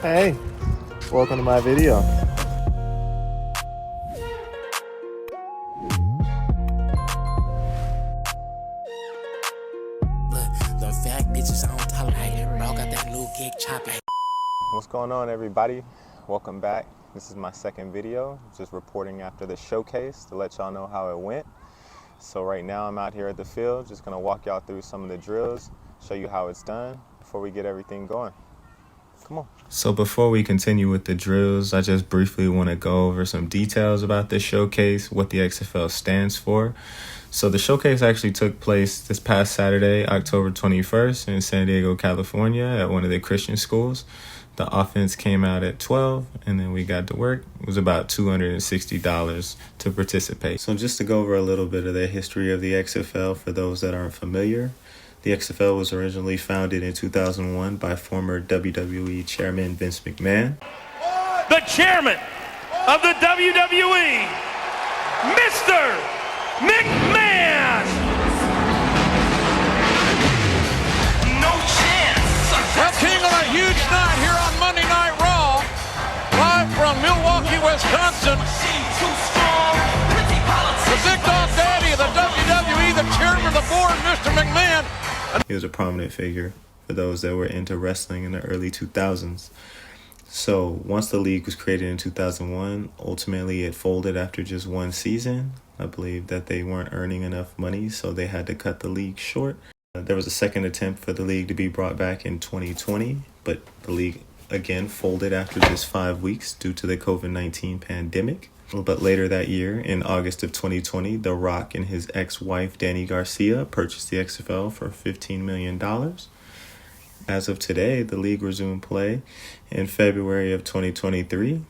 Hey, welcome to my video. The fact bitches I don't tolerate it, bro. Got that new gig chopping. What's going on, everybody? Welcome back. This is my second video, just reporting after the showcase to let y'all know how it went. So right now I'm out here at the field, just gonna walk y'all through some of the drills, show you how it's done before we get everything going. Come on. So before we continue with the drills, I just briefly want to go over some details about this showcase, what the XFL stands for. So the showcase actually took place this past Saturday, October 21st in San Diego, California at one of the Christian schools. The offense came out at 12 and then we got to work. It was about $260 to participate. So just to go over a little bit of the history of the XFL for those that aren't familiar. The XFL was originally founded in 2001 by former WWE chairman Vince McMahon. The chairman of the WWE, Mr. McMahon! No chance! Well, King, on a huge night here on Monday Night Raw, live from Milwaukee, Wisconsin. The big dog daddy of the WWE, the chairman of the board, Mr. McMahon. He was a prominent figure for those that were into wrestling in the early 2000s. So once the league was created in 2001, ultimately it folded after just one season. I believe that they weren't earning enough money, so they had to cut the league short. There was a second attempt for the league to be brought back in 2020, but the league again folded after just 5 weeks due to the COVID-19 pandemic. But later that year, in August of 2020, The Rock and his ex-wife, Dani Garcia, purchased the XFL for $15 million. As of today, the league resumed play in February of 2023.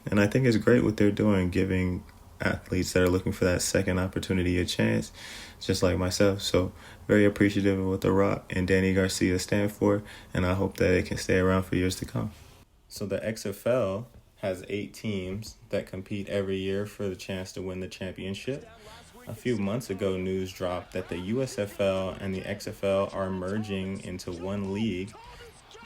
And I think it's great what they're doing, giving athletes that are looking for that second opportunity a chance, just like myself. So very appreciative of what The Rock and Dani Garcia stand for, and I hope that it can stay around for years to come. So the XFL has 8 teams that compete every year for the chance to win the championship. A few months ago, news dropped that the USFL and the XFL are merging into one league.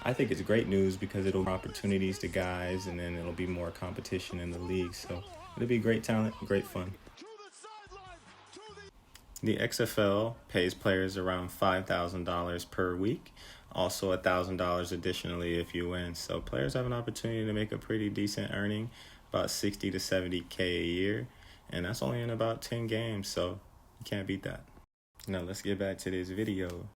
I think it's great news because it'll give opportunities to guys, and then it'll be more competition in the league. So it'll be great talent, great fun. The XFL pays players around $5,000 per week. Also $1,000 additionally if you win. So players have an opportunity to make a pretty decent earning, about 60 to 70K a year. And that's only in about 10 games, so you can't beat that. Now let's get back to this video.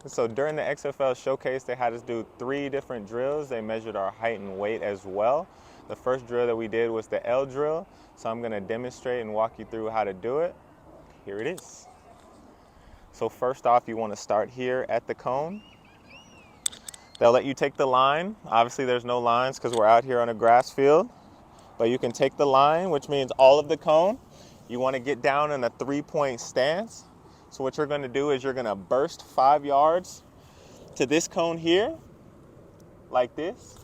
So during the XFL Showcase, they had us do 3 different drills. They measured our height and weight as well. The first drill that we did was the L drill. So I'm gonna demonstrate and walk you through how to do it. Here it is. So first off, you wanna start here at the cone. They'll let you take the line. Obviously there's no lines because we're out here on a grass field, but you can take the line, which means all of the cone. You want to get down in a 3-point stance. So what you're going to do is you're going to burst 5 yards to this cone here, like this.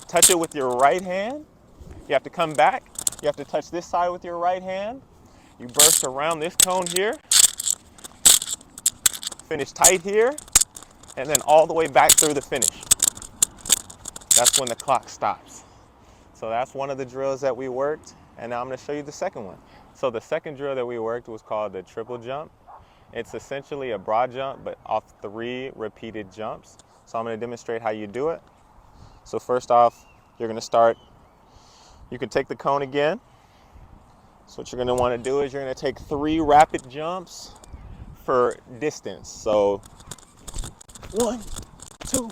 Touch it with your right hand. You have to come back. You have to touch this side with your right hand. You burst around this cone here. Finish tight here. And then all the way back through the finish. That's when the clock stops. So that's one of the drills that we worked, and now I'm gonna show you the second one. So the second drill that we worked was called the triple jump. It's essentially a broad jump, but off 3 repeated jumps. So I'm gonna demonstrate how you do it. So first off, you're gonna start, you can take the cone again. So what you're gonna wanna do is you're gonna take 3 rapid jumps for distance. So 1, 2,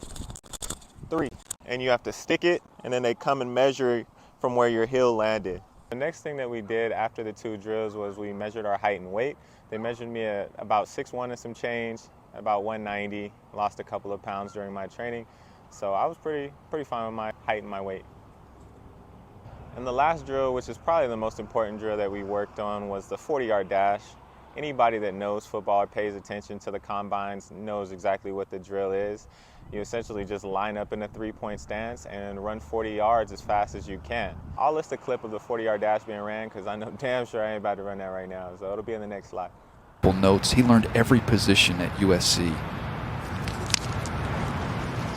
3. And you have to stick it, and then they come and measure from where your heel landed. The next thing that we did after the 2 drills was we measured our height and weight. They measured me at about 6'1" and some change, about 190, lost a couple of pounds during my training. So I was pretty fine with my height and my weight. And the last drill, which is probably the most important drill that we worked on, was the 40-yard dash. Anybody that knows football or pays attention to the combines knows exactly what the drill is. You essentially just line up in a 3-point stance and run 40 yards as fast as you can. I'll list a clip of the 40-yard dash being ran because I know damn sure I ain't about to run that right now, so it'll be in the next slide. Notes, he learned every position at USC.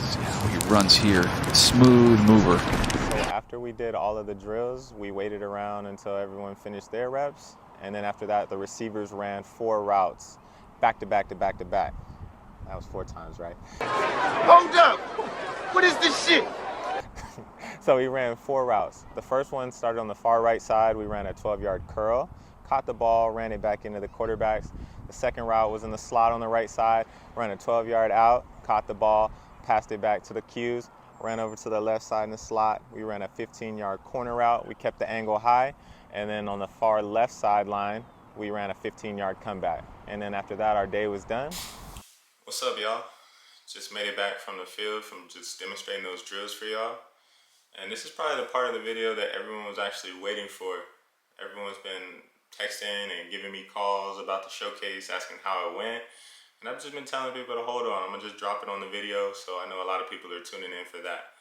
See how he runs here. Smooth mover. So after we did all of the drills, we waited around until everyone finished their reps. And then after that, the receivers ran 4 routes, back to back to back to back. That was 4 times, right? Hold up! What is this shit? So we ran 4 routes. The first one started on the far right side. We ran a 12-yard curl, caught the ball, ran it back into the quarterbacks. The second route was in the slot on the right side, ran a 12-yard out, caught the ball, passed it back to the Qs, ran over to the left side in the slot. We ran a 15-yard corner route. We kept the angle high. And then on the far left sideline, we ran a 15-yard comeback. And then after that, our day was done. What's up, y'all? Just made it back from the field from just demonstrating those drills for y'all. And this is probably the part of the video that everyone was actually waiting for. Everyone's been texting and giving me calls about the showcase, asking how it went. And I've just been telling people to hold on. I'm gonna just drop it on the video, so I know a lot of people are tuning in for that.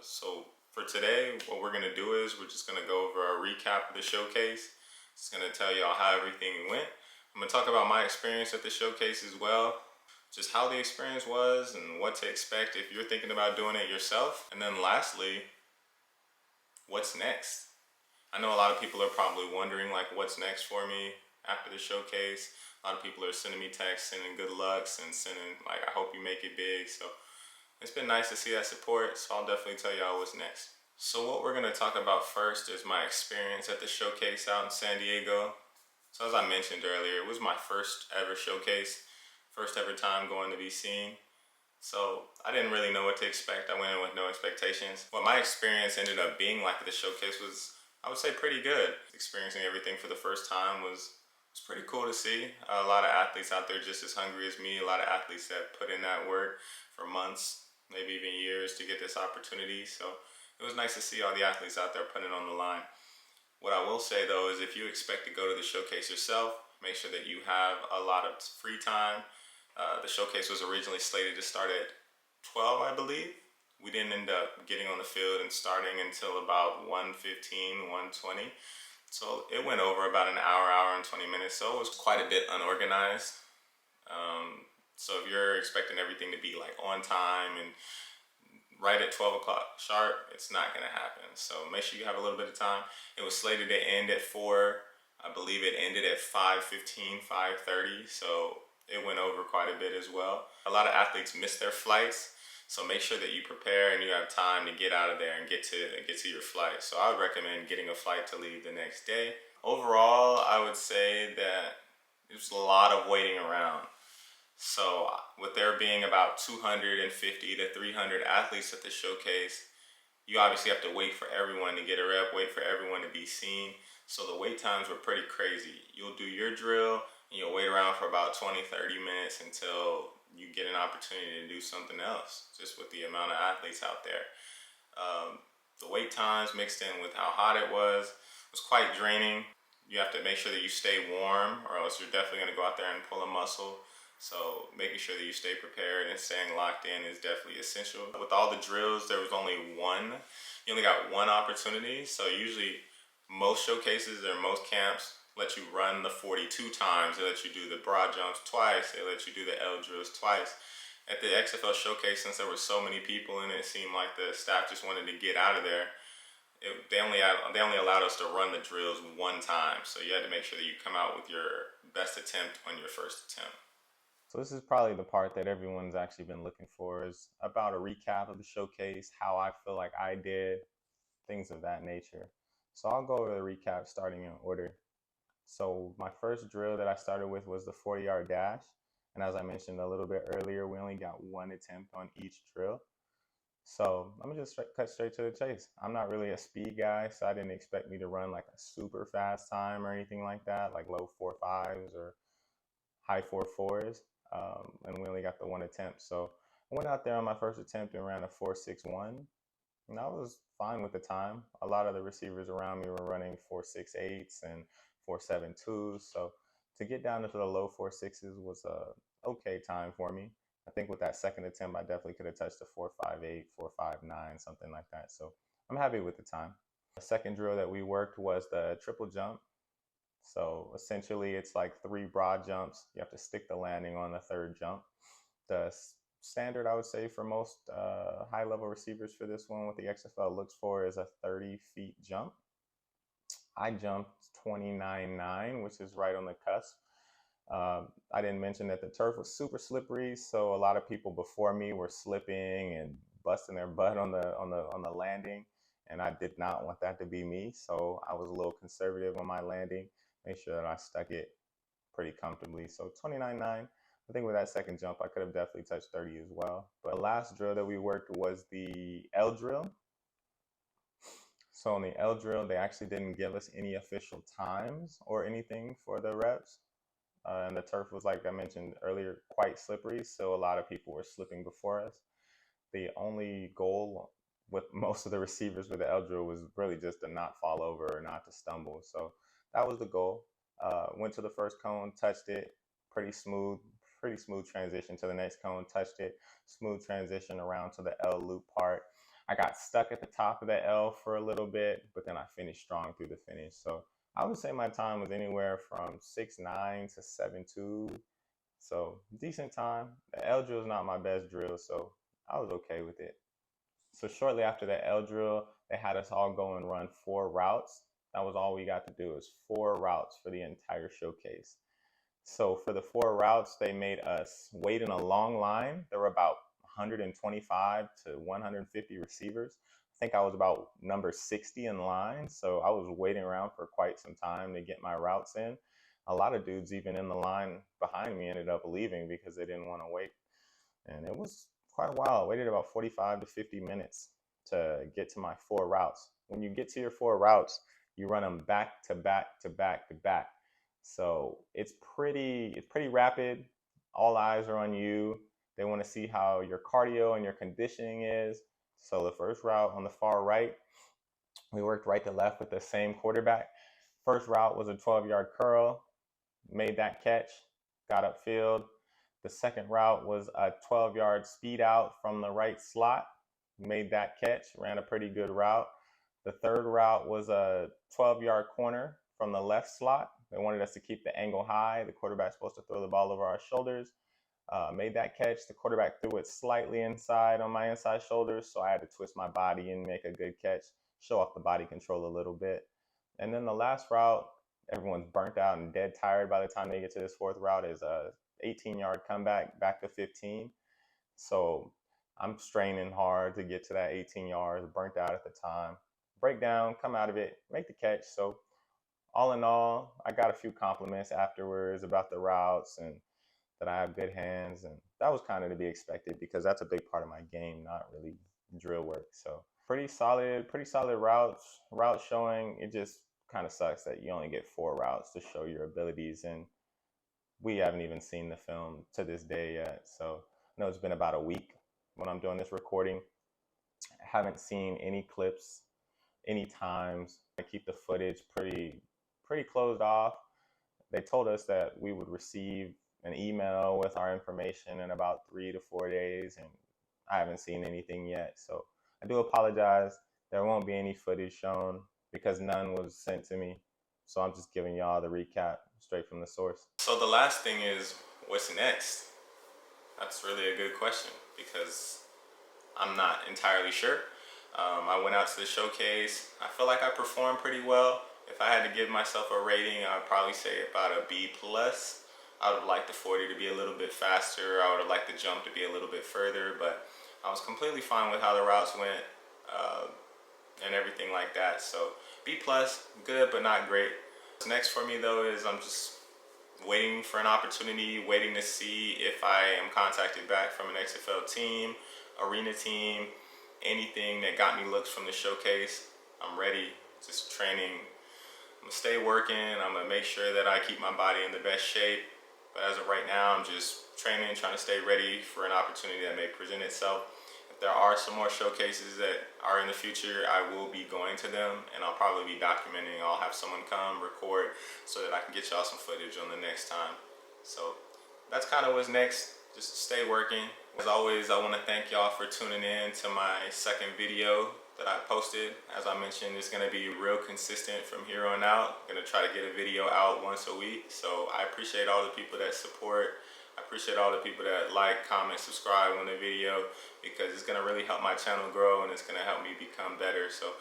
So for today, what we're gonna do is we're just gonna go over a recap of the showcase. Just gonna tell y'all how everything went. I'm gonna talk about my experience at the showcase as well. Just how the experience was and what to expect if you're thinking about doing it yourself. And then lastly, what's next? I know a lot of people are probably wondering like what's next for me after the showcase. A lot of people are sending me texts, sending good lucks and sending like, I hope you make it big. So it's been nice to see that support. So I'll definitely tell y'all what's next. So what we're gonna talk about first is my experience at the showcase out in San Diego. So as I mentioned earlier, it was my first ever showcase. First ever time going to be seen. So I didn't really know what to expect. I went in with no expectations. What my experience ended up being like at the showcase was, I would say, pretty good. Experiencing everything for the first time was pretty cool to see. A lot of athletes out there just as hungry as me. A lot of athletes that put in that work for months, maybe even years to get this opportunity. So it was nice to see all the athletes out there putting it on the line. What I will say though is if you expect to go to the showcase yourself, make sure that you have a lot of free time. The showcase was originally slated to start at 12, I believe. We didn't end up getting on the field and starting until about 1:15, 1:20. So it went over about an hour and 20 minutes. So it was quite a bit unorganized. So if you're expecting everything to be like on time and right at 12 o'clock sharp, it's not gonna happen. So make sure you have a little bit of time. It was slated to end at 4. I believe it ended at 5:15, 5:30. So it went over quite a bit as well. A lot of athletes miss their flights, so make sure that you prepare and you have time to get out of there and get to your flight. So I would recommend getting a flight to leave the next day. Overall, I would say that there's a lot of waiting around. So with there being about 250 to 300 athletes at the showcase, you obviously have to wait for everyone to get a rep, wait for everyone to be seen. So the wait times were pretty crazy. You'll do your drill, and you'll wait around for about 20-30 minutes until you get an opportunity to do something else, just with the amount of athletes out there. The wait times mixed in with how hot it was quite draining. You have to make sure that you stay warm or else you're definitely going to go out there and pull a muscle. So making sure that you stay prepared and staying locked in is definitely essential. With all the drills, there was only one. You only got one opportunity. So usually most showcases or most camps let you run the 42 times. They let you do the broad jumps twice. They let you do the L drills twice. At the XFL Showcase, since there were so many people in it, it seemed like the staff just wanted to get out of there. They only allowed us to run the drills one time. So you had to make sure that you come out with your best attempt on your first attempt. So this is probably the part that everyone's actually been looking for, is about a recap of the showcase, how I feel like I did, things of that nature. So I'll go over the recap starting in order. So my first drill that I started with was the 40-yard dash. And as I mentioned a little bit earlier, we only got one attempt on each drill. So I'm gonna just cut straight to the chase. I'm not really a speed guy, so I didn't expect me to run like a super fast time or anything like that, like low 4.5s or high 4.4s. And we only got the one attempt. So I went out there on my first attempt and ran a 4.61. And I was fine with the time. A lot of the receivers around me were running 4.68s and 4.72s. So to get down into the low 4.6s was a okay time for me. I think with that second attempt, I definitely could have touched a 4.58, 4.59, something like that. So I'm happy with the time. The second drill that we worked was the triple jump. So essentially it's like 3 broad jumps. You have to stick the landing on the third jump. The standard, I would say, for most high-level receivers for this one, what the XFL looks for is a 30-feet jump. I jumped 29.9, which is right on the cusp. I didn't mention that the turf was super slippery, so a lot of people before me were slipping and busting their butt on the landing, and I did not want that to be me. So I was a little conservative on my landing, make sure that I stuck it pretty comfortably. So 29.9. I think with that second jump, I could have definitely touched 30 as well. But the last drill that we worked was the L drill. So on the L drill, they actually didn't give us any official times or anything for the reps. And the turf was, like I mentioned earlier, quite slippery, so a lot of people were slipping before us. The only goal with most of the receivers with the L drill was really just to not fall over or not to stumble. So that was the goal. Went to the first cone, touched it, pretty smooth transition to the next cone, touched it, smooth transition around to the L loop part. I got stuck at the top of the L for a little bit, but then I finished strong through the finish. So I would say my time was anywhere from 6.9 to 7.2. So decent time. The L drill is not my best drill, so I was okay with it. So shortly after the L drill, they had us all go and run 4 routes. That was all we got to do, is 4 routes for the entire showcase. So for the 4 routes, they made us wait in a long line. There were about 125 to 150 receivers. I think I was about number 60 in line, so I was waiting around for quite some time to get my routes in. A lot of dudes even in the line behind me ended up leaving because they didn't want to wait. And it was quite a while. I waited about 45 to 50 minutes to get to my 4 routes. When you get to your 4 routes, you run them back to back to back to back. So it's pretty rapid. All eyes are on you. They want to see how your cardio and your conditioning is. So the first route on the far right, we worked right to left with the same quarterback. First route was a 12-yard curl, made that catch, got upfield. The second route was a 12-yard speed out from the right slot, made that catch, ran a pretty good route. The third route was a 12-yard corner from the left slot. They wanted us to keep the angle high. The quarterback's supposed to throw the ball over our shoulders. Made that catch. The quarterback threw it slightly inside on my inside shoulders, so I had to twist my body and make a good catch, show off the body control a little bit. And then the last route, everyone's burnt out and dead tired by the time they get to this 4th route, is a 18-yard comeback back to 15. So I'm straining hard to get to that 18 yards, burnt out at the time. Break down, come out of it, make the catch. So all in all, I got a few compliments afterwards about the routes and that I have good hands, and that was kind of to be expected because that's a big part of my game, not really drill work. So pretty solid route showing. It just kind of sucks that you only get 4 routes to show your abilities, and we haven't even seen the film to this day yet. So I know it's been about a week when I'm doing this recording. I haven't seen any clips, any times. I keep the footage pretty closed off. They told us that we would receive an email with our information in about 3 to 4 days, and I haven't seen anything yet. So I do apologize. There won't be any footage shown because none was sent to me. So I'm just giving y'all the recap straight from the source. So the last thing is, what's next? That's really a good question because I'm not entirely sure. I went out to the showcase. I feel like I performed pretty well. If I had to give myself a rating, I'd probably say about a B+. I would have liked the 40 to be a little bit faster. I would have liked the jump to be a little bit further, but I was completely fine with how the routes went and everything like that. So B+, good but not great. What's next for me though is I'm just waiting for an opportunity, waiting to see if I am contacted back from an XFL team, arena team, anything that got me looks from the showcase. I'm ready, just training. I'm gonna stay working. I'm gonna make sure that I keep my body in the best shape. But as of right now, I'm just training, trying to stay ready for an opportunity that may present itself. If there are some more showcases that are in the future, I will be going to them, and I'll probably be documenting. I'll have someone come record so that I can get y'all some footage on the next time. So that's kind of what's next. Just stay working. As always, I want to thank y'all for tuning in to my second video that I posted. As I mentioned, it's going to be real consistent from here on out. I'm going to try to get a video out once a week. So I appreciate all the people that support. I appreciate all the people that like, comment, subscribe on the video, because it's gonna really help my channel grow and it's gonna help me become better. So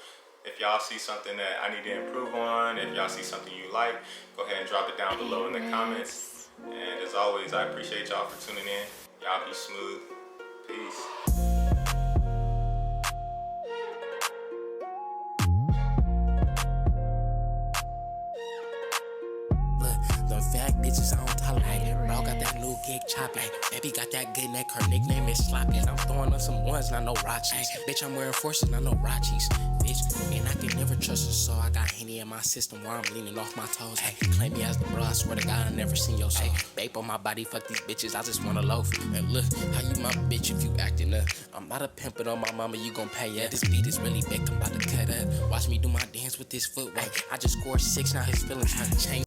if y'all see something that I need to improve on, if y'all see something you like, go ahead and drop it down below in the comments. And as always, I appreciate y'all for tuning in. Y'all be smooth. Peace. Them fat bitches, I don't tolerate it. Bro got that new gig choppy. Baby got that good neck, her nickname is Sloppy. I'm throwing on some ones, not no Rachis. Bitch, I'm wearing forces, not no Rachis. Bitch, and I can never trust her, so I got Henny in my system while I'm leaning off my toes. Hey, claim me as the bro, I swear to God, I never seen your soul. Babe on my body, fuck these bitches, I just wanna loaf. And look, how you my bitch if you acting up? I'm not a pimpin' on my mama, you gon' pay ya. This beat is really big, I'm about to cut up. Watch me do my dance with this footwork. I just scored 6, now his feelings hurt. Change.